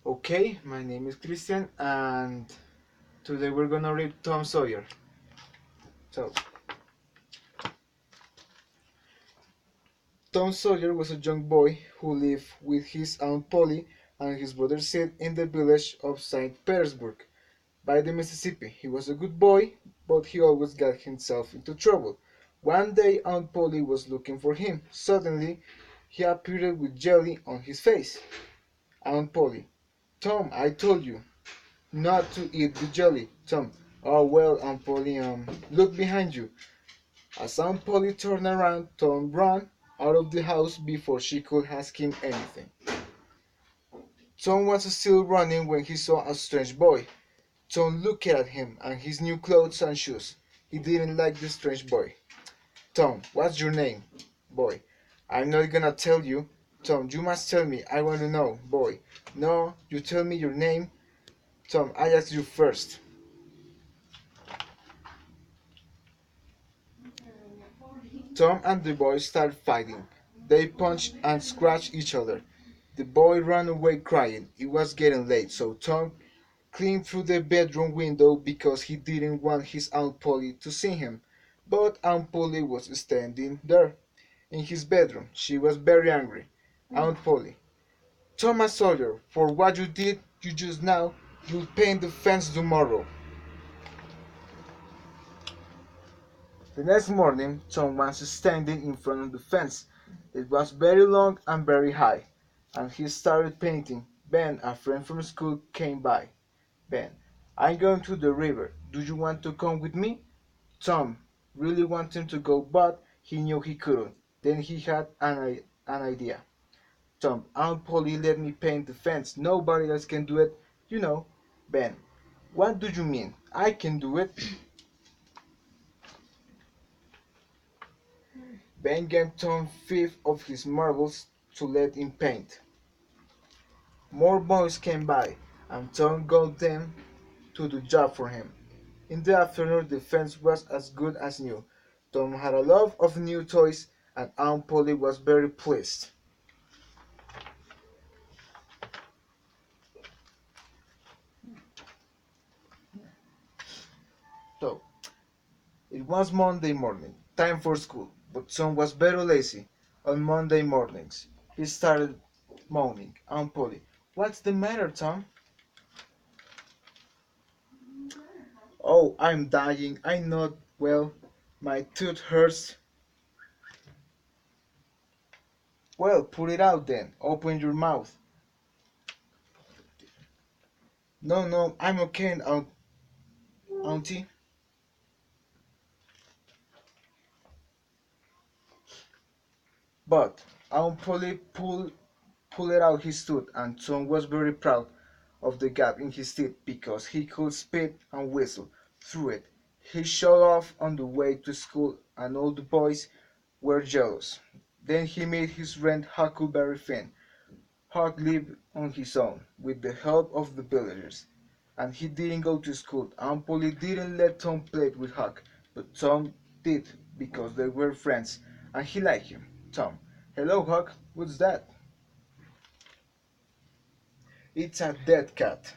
Okay, my name is Christian, and today we're gonna read Tom Sawyer. So, Tom Sawyer was a young boy who lived with his aunt Polly and his brother Sid in the village of St. Petersburg by the Mississippi. He was a good boy, but he always got himself into trouble. One day, Aunt Polly was looking for him. Suddenly, he appeared with jelly on his face. Aunt Polly, Tom, I told you not to eat the jelly. Tom, oh well, Aunt Polly, look behind you. As Aunt Polly turned around, Tom ran out of the house before she could ask him anything. Tom was still running when he saw a strange boy. Tom looked at him and his new clothes and shoes. He didn't like the strange boy. Tom, what's your name? Boy, I'm not gonna tell you. Tom, you must tell me. I want to know. Boy, no, you tell me your name. Tom, I asked you first. Tom and the boy started fighting. They punched and scratched each other. The boy ran away crying. It was getting late, so Tom climbed through the bedroom window because he didn't want his Aunt Polly to see him. But Aunt Polly was standing there in his bedroom. She was very angry. Aunt Polly, Thomas Sawyer, for what you did you just now, you'll paint the fence tomorrow. The next morning, Tom was standing in front of the fence. It was very long and very high, and he started painting. Ben, a friend from school, came by. Ben, I'm going to the river. Do you want to come with me? Tom really wanted to go, but he knew he couldn't. Then he had an idea. Tom, Aunt Polly let me paint the fence. Nobody else can do it. You know. Ben, what do you mean? I can do it. Ben gave Tom 5 of his marbles to let him paint. More boys came by, and Tom got them to do the job for him. In the afternoon, the fence was as good as new. Tom had a lot of new toys, and Aunt Polly was very pleased. So, it was Monday morning, time for school, but Tom was very lazy on Monday mornings. He started moaning. Aunt Polly, what's the matter, Tom? Oh, I'm dying. I'm not well. My tooth hurts. Well, put it out then. Open your mouth. No, no, I'm okay, Auntie. But Aunt Polly pulled out his tooth, and Tom was very proud of the gap in his teeth because he could spit and whistle through it. He showed off on the way to school, and all the boys were jealous. Then he made his friend Huckleberry Finn. Huck lived on his own, with the help of the villagers, and he didn't go to school. Aunt Polly didn't let Tom play with Huck, but Tom did because they were friends, and he liked him. Tom, hello Huck, what's that? It's a dead cat.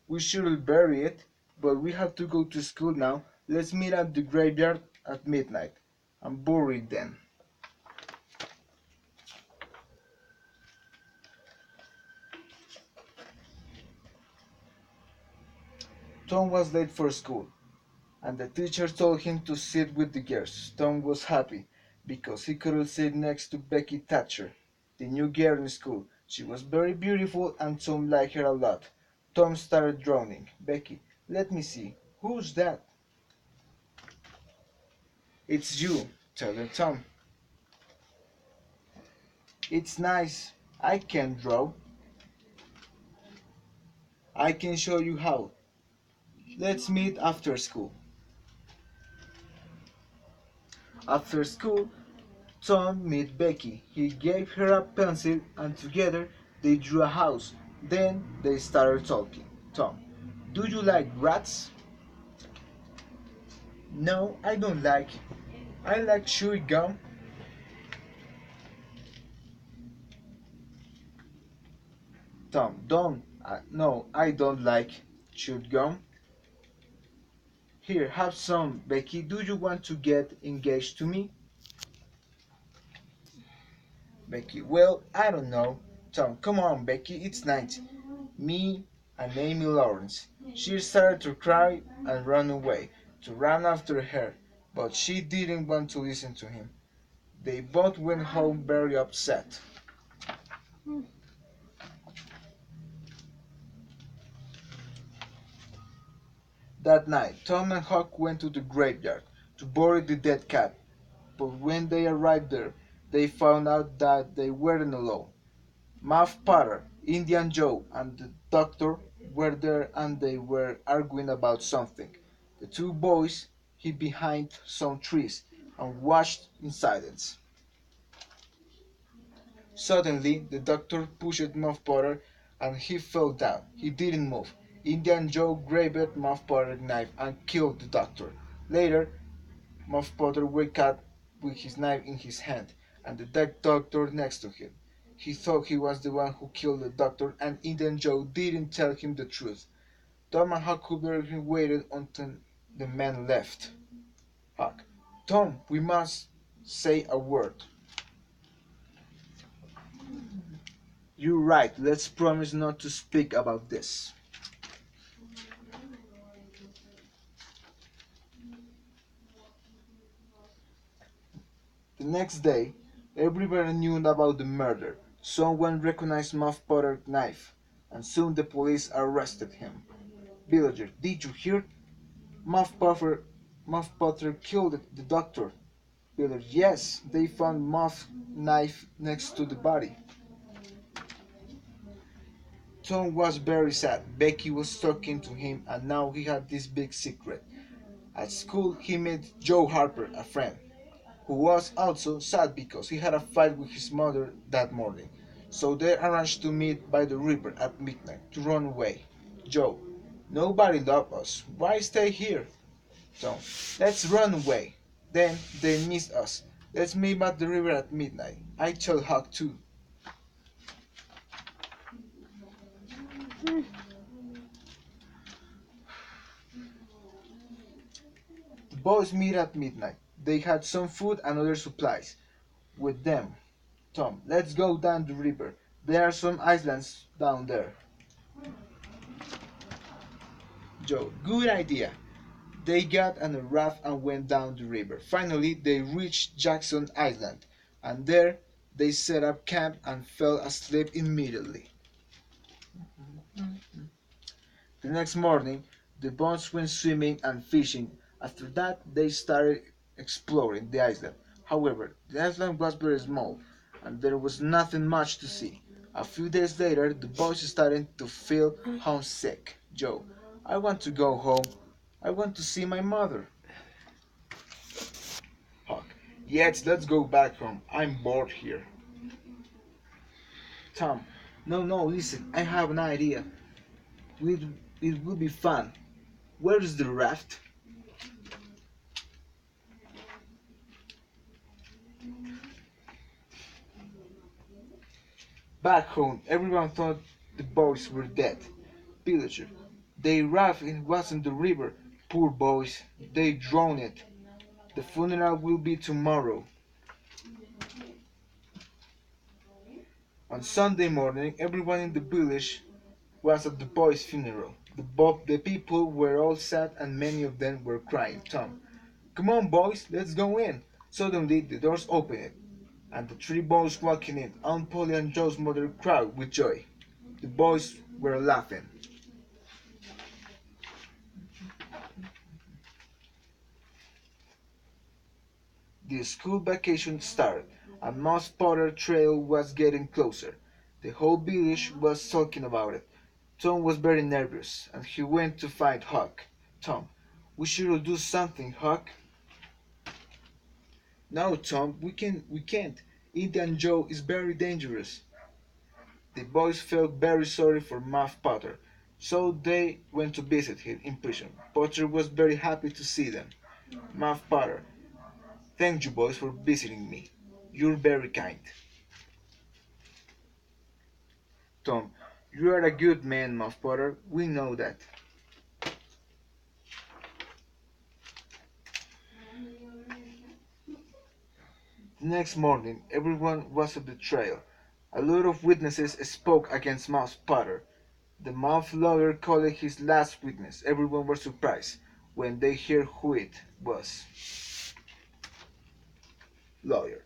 We should bury it, but we have to go to school now. Let's meet at the graveyard at midnight and bury it then. Tom was late for school, and the teacher told him to sit with the girls. Tom was happy because he could sit next to Becky Thatcher, the new girl in school. She was very beautiful and Tom liked her a lot. Tom started droning. Becky, let me see. Who's that? It's you, told Tom. It's nice. I can draw. I can show you how. Let's meet after school. After school, Tom met Becky. He gave her a pencil and together they drew a house. Then they started talking. Tom, do you like rats? No, I don't like. I like chewing gum. Tom, don't. No, I don't like chewed gum. Here, have some, Becky. Do you want to get engaged to me? Becky, well, I don't know. Tom, come on, Becky, it's night. Me and Amy Lawrence. She started to cry and run away, to run after her, but she didn't want to listen to him. They both went home very upset. That night, Tom and Huck went to the graveyard to bury the dead cat, but when they arrived there, they found out that they weren't alone. Muff Potter, Indian Joe, and the doctor were there and they were arguing about something. The two boys hid behind some trees and watched in silence. Suddenly, the doctor pushed Muff Potter and he fell down. He didn't move. Indian Joe grabbed Muff Potter's knife and killed the doctor. Later, Muff Potter woke up with his knife in his hand and the dead doctor next to him. He thought he was the one who killed the doctor, and Indian Joe didn't tell him the truth. Tom and Huckleberry waited until the man left. Huck, Tom, we must say a word. You're right, let's promise not to speak about this. The next day, everybody knew about the murder. Someone recognized Muff Potter's knife, and soon the police arrested him. Villager, did you hear? Muff Potter killed the doctor. Villager, yes, they found Muff's knife next to the body. Tom was very sad. Becky was talking to him, and now he had this big secret. At school, he met Joe Harper, a friend, who was also sad because he had a fight with his mother that morning. So they arranged to meet by the river at midnight to run away. Joe, nobody loves us. Why stay here? Tom, let's run away. Then they miss us. Let's meet at the river at midnight. I tell Huck too. The boys meet at midnight. They had some food and other supplies with them. Tom, let's go down the river. There are some islands down there. Joe, good idea. They got on a raft and went down the river. Finally, they reached Jackson Island, and there they set up camp and fell asleep immediately. The next morning, the boys went swimming and fishing. After that, they started exploring the island. However, the island was very small, and there was nothing much to see. A few days later, the boys started to feel homesick. Joe, I want to go home. I want to see my mother. Huck, yes, let's go back home. I'm bored here. Tom, no, listen, I have an idea. It, it will be fun. Where is the raft? Back home, everyone thought the boys were dead. Villager, they raft was in the river. Poor boys, they drowned it. The funeral will be tomorrow. On Sunday morning, everyone in the village was at the boys' funeral. The people were all sad and many of them were crying. Tom, come on, boys, let's go in. Suddenly, the doors opened, and the three boys walking in. Aunt Polly and Joe's mother cried with joy. The boys were laughing. The school vacation started, and Moss Potter Trail was getting closer. The whole village was talking about it. Tom was very nervous, and he went to find Huck. Tom, we should do something, Huck. No, Tom, we can't. Indian Joe is very dangerous. The boys felt very sorry for Muff Potter, so they went to visit him in prison. Potter was very happy to see them. Muff Potter, thank you boys for visiting me. You're very kind. Tom, You are a good man, Muff Potter. We know that. The next morning, everyone was at the trail. A lot of witnesses spoke against Muff Potter. The Muff lawyer called his last witness. Everyone was surprised when they heard who it was. Lawyer.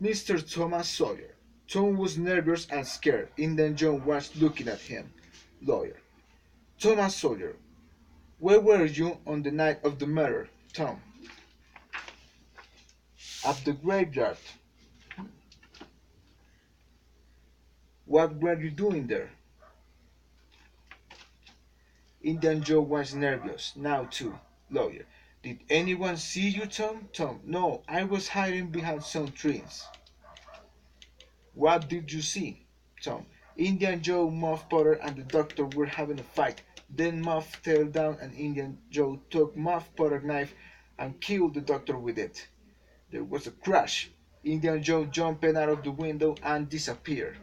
Mr. Thomas Sawyer. Tom was nervous and scared. Indiana Jones was looking at him. Lawyer. Thomas Sawyer. Where were you on the night of the murder, Tom? At the graveyard. What were you doing there? Indian Joe was nervous, now too. Lawyer. Did anyone see you, Tom? Tom. No, I was hiding behind some trees. What did you see? Tom. Indian Joe, Muff Potter, and the doctor were having a fight. Then Muff fell down and Indian Joe took Muff Potter's knife and killed the doctor with it. There was a crash. Indian Joe jumped out of the window and disappeared.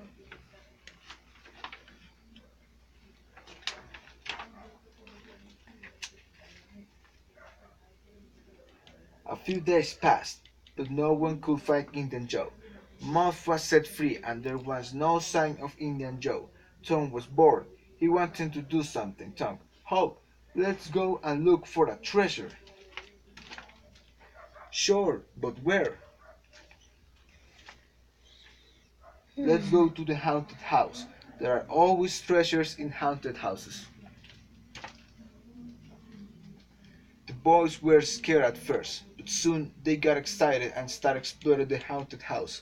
A few days passed, but no one could find Indian Joe. Muff was set free and there was no sign of Indian Joe. Tom was bored. He wanted to do something. Tom, Hope, let's go and look for a treasure. Sure, but where? Let's go to the haunted house. There are always treasures in haunted houses. The boys were scared at first, but soon they got excited and started exploring the haunted house.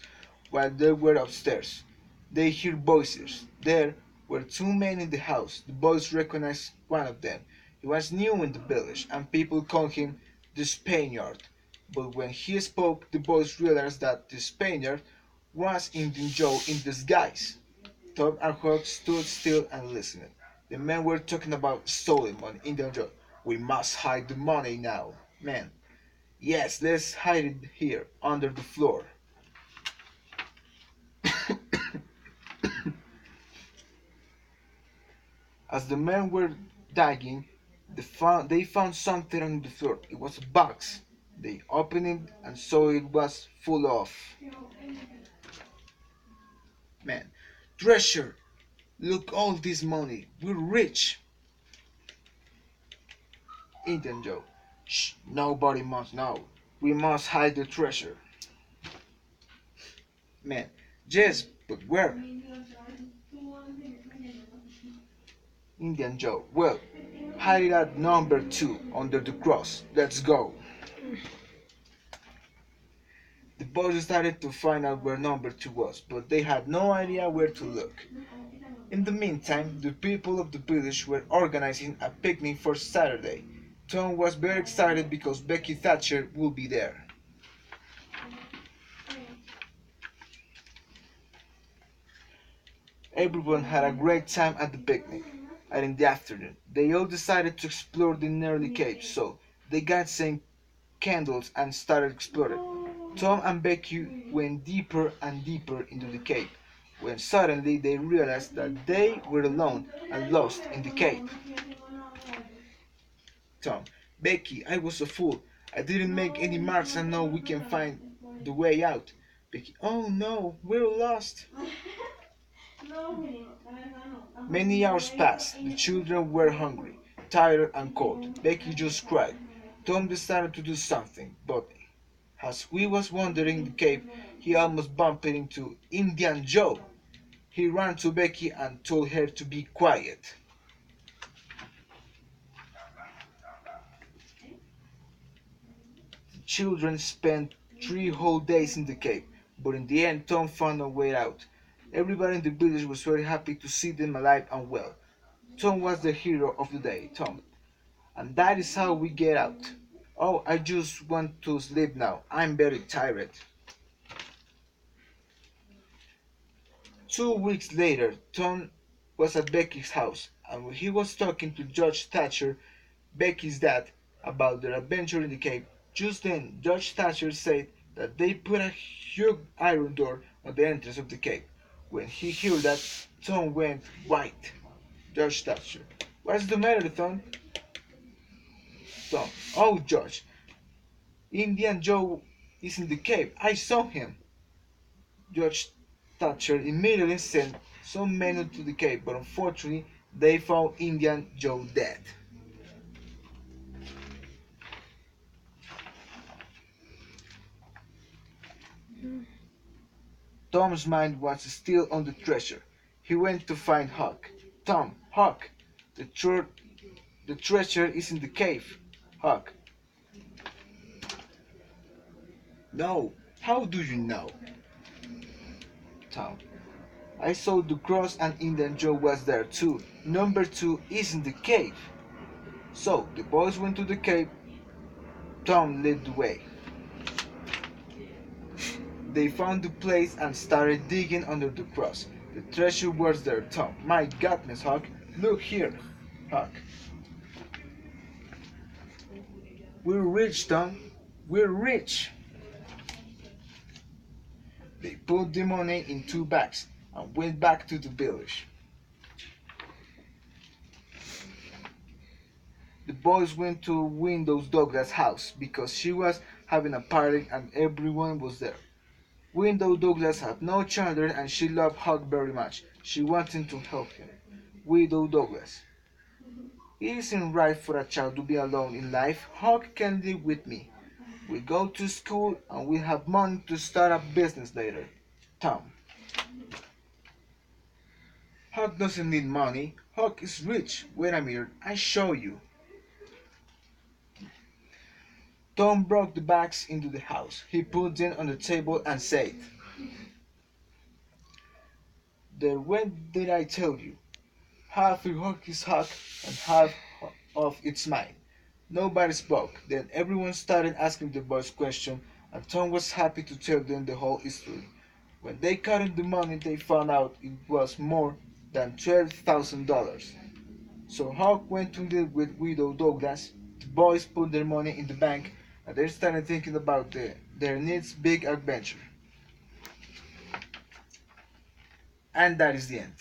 While they were upstairs, they heard voices. There were two men in the house. The boys recognized one of them. He was new in the village, and people called him the Spaniard. But when he spoke, the boys realized that the Spaniard was Indian Joe in disguise. Tom and Huck stood still and listened. The men were talking about stolen money. Indian Joe. We must hide the money now, man. Yes, let's hide it here, under the floor. As the men were digging, they found something on the floor. It was a box. They opened it and saw it was full of, man, treasure. Look, all this money. We're rich. Indian Joe. Shh, nobody must know. We must hide the treasure. Man, yes, but where? Indian Joe. Well, hide it at number 2 under the cross. Let's go. The boys started to find out where number 2 was, but they had no idea where to look. In the meantime, the people of the village were organizing a picnic for Saturday. Tom was very excited because Becky Thatcher would be there. Everyone had a great time at the picnic, and in the afternoon, they all decided to explore the nearly cave, so they got some candles and started exploring. Tom and Becky went deeper and deeper into the cave, when suddenly they realized that they were alone and lost in the cave. Tom, Becky, I was a fool. I didn't make any marks and now we can find the way out. Becky, oh no, we're lost. Many hours passed. The children were hungry, tired, and cold. Becky just cried. Tom decided to do something, but as he was wandering the cave, he almost bumped into Indian Joe. He ran to Becky and told her to be quiet. The children spent 3 whole days in the cave, but in the end Tom found a way out. Everybody in the village was very happy to see them alive and well. Tom was the hero of the day, Tom. And that is how we get out. Oh, I just want to sleep now. I'm very tired. 2 weeks later, Tom was at Becky's house, and when he was talking to Judge Thatcher, Becky's dad, about their adventure in the cave. Just then, Judge Thatcher said that they put a huge iron door on the entrance of the cave. When he heard that, Tom went white. George Thatcher. What's the matter, Tom? Tom. Oh, George. Indian Joe is in the cave. I saw him. George Thatcher immediately sent some men to the cave, but unfortunately, they found Indian Joe dead. Tom's mind was still on the treasure. He went to find Huck. Tom, Huck, the, the treasure is in the cave. Huck. No, how do you know? Tom. I saw the cross and Indian Joe was there too. Number 2 is in the cave. So the boys went to the cave. Tom led the way. They found the place and started digging under the cross. The treasure was there, Tom. My goodness, Huck. Look here, Huck. We're rich, Tom. We're rich. They put the money in 2 bags and went back to the village. The boys went to Widow Douglas' house because she was having a party and everyone was there. Widow Douglas had no children and she loved Huck very much. She wanted to help him. Widow Douglas. It isn't right for a child to be alone in life. Huck can live with me. We go to school and we have money to start a business later. Tom. Huck doesn't need money. Huck is rich. Wait a minute, I show you. Tom brought the bags into the house. He put them on the table and said, "There when did I tell you? Half of Huck is Huck and half of it's mine." Nobody spoke. Then everyone started asking the boys questions, and Tom was happy to tell them the whole history. When they counted the money, they found out it was more than $12,000. So Huck went to live with Widow Douglas. The boys put their money in the bank, and they started thinking about their next big adventure. And that is the end.